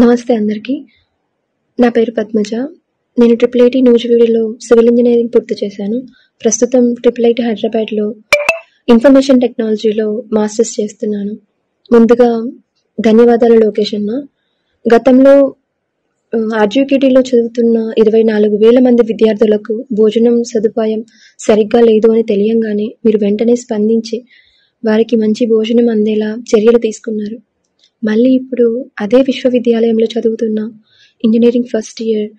నమస్తే అందరికీ. నా పేరు పద్మజ. నేను ట్రిపుల్ ఐటీ నూజివీడులో సివిల్ ఇంజనీరింగ్ పూర్తి చేశాను. ప్రస్తుతం ట్రిపుల్ ఐటీ హైదరాబాద్లో ఇన్ఫర్మేషన్ టెక్నాలజీలో మాస్టర్స్ చేస్తున్నాను. ముందుగా ధన్యవాదాలు లోకేష్ అన్న. గతంలో ఆర్జీకేటీలో చదువుతున్న 24,000 మంది విద్యార్థులకు భోజనం సదుపాయం సరిగ్గా లేదు అని తెలియంగానే మీరు వెంటనే స్పందించి వారికి మంచి భోజనం అందేలా చర్యలు తీసుకున్నారు. మళ్ళీ ఇప్పుడు అదే విశ్వవిద్యాలయంలో చదువుతున్న ఇంజనీరింగ్ ఫస్ట్ ఇయర్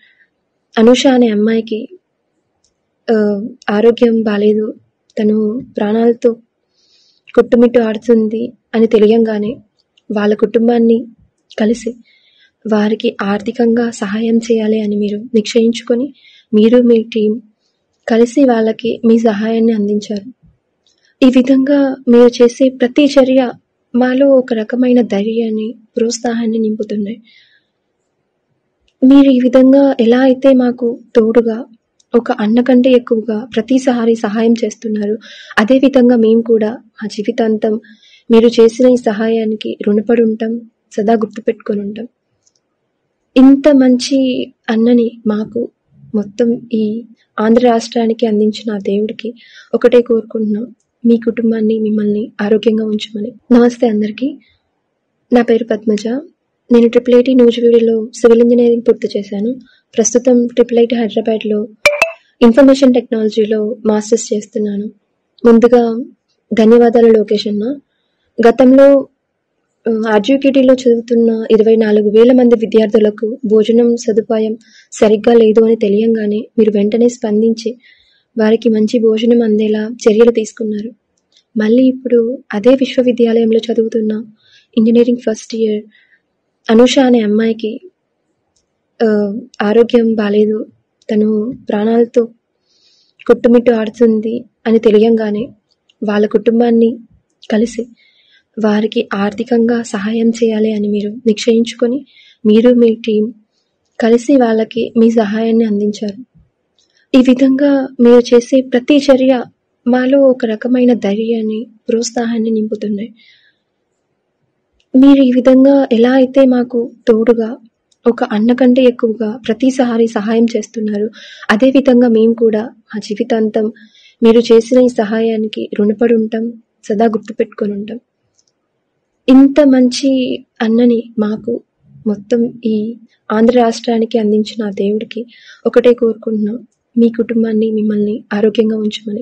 అనూష అనే అమ్మాయికి ఆరోగ్యం బాలేదు, తను ప్రాణాలతో కొట్టుమిట్టు ఆడుతుంది అని తెలియంగానే వాళ్ళ కుటుంబాన్ని కలిసి వారికి ఆర్థికంగా సహాయం చేయాలి అని మీరు నిశ్చయించుకొని మీరు మీ టీం కలిసి వాళ్ళకి మీ సహాయాన్ని అందించారు. ఈ విధంగా మీరు చేసే ప్రతి చర్య మాలో ఒక రకమైన ధైర్యాన్ని, ప్రోత్సాహాన్ని నింపుతున్నాయి. మీరు ఈ విధంగా ఎలా అయితే మాకు తోడుగా ఒక అన్న కంటే ఎక్కువగా ప్రతిసారి సహాయం చేస్తున్నారు, అదేవిధంగా మేము కూడా మా జీవితాంతం మీరు చేసిన ఈ సహాయానికి రుణపడి ఉంటాం, సదా గుర్తుపెట్టుకొని ఉంటాం. ఇంత మంచి అన్నని మాకు మొత్తం ఈ ఆంధ్ర రాష్ట్రానికి అందించిన ఆ దేవుడికి ఒకటే కోరుకుంటున్నాం, మీ కుటుంబాన్ని మిమ్మల్ని ఆరోగ్యంగా ఉంచమని. నమస్తే అందరికీ. నా పేరు పద్మజ. నేను ట్రిపుల్ ఐటీ నూజివీడులో సివిల్ ఇంజనీరింగ్ పూర్తి చేశాను. ప్రస్తుతం ట్రిపుల్ ఐటీ హైదరాబాద్లో ఇన్ఫర్మేషన్ టెక్నాలజీలో మాస్టర్స్ చేస్తున్నాను. ముందుగా ధన్యవాదాలు లోకేష్ అన్న. గతంలో ఆర్జీకేటీలో చదువుతున్న 24,000 మంది విద్యార్థులకు భోజనం సదుపాయం సరిగ్గా లేదు అని తెలియంగానే మీరు వెంటనే స్పందించి వారికి మంచి భోజనం అందేలా చర్యలు తీసుకున్నారు. మళ్ళీ ఇప్పుడు అదే విశ్వవిద్యాలయంలో చదువుతున్న ఇంజనీరింగ్ ఫస్ట్ ఇయర్ అనూష అనే అమ్మాయికి ఆరోగ్యం బాలేదు, తను ప్రాణాలతో కొట్టుమిట్టు ఆడుతుంది అని తెలియంగానే వాళ్ళ కుటుంబాన్ని కలిసి వారికి ఆర్థికంగా సహాయం చేయాలి అని మీరు నిశ్చయించుకొని మీరు మీ టీం కలిసి వాళ్ళకి మీ సహాయాన్ని అందించారు. ఈ విధంగా మీరు చేసే ప్రతి చర్య మాలో ఒక రకమైన ధైర్యాన్ని, ప్రోత్సాహాన్ని నింపుతున్నాయి. మీరు ఈ విధంగా ఎలా అయితే మాకు తోడుగా ఒక అన్న కంటే ఎక్కువగా ప్రతిసారి సహాయం చేస్తున్నారు, అదేవిధంగా మేము కూడా మా జీవితాంతం మీరు చేసిన ఈ సహాయానికి రుణపడి ఉంటాం, సదా గుర్తుపెట్టుకొని ఉంటాం. ఇంత మంచి అన్నని మాకు మొత్తం ఈ ఆంధ్ర రాష్ట్రానికి అందించిన ఆ దేవుడికి ఒకటే కోరుకుంటున్నాం, మీ కుటుంబాన్ని మిమ్మల్ని ఆరోగ్యంగా ఉంచమని.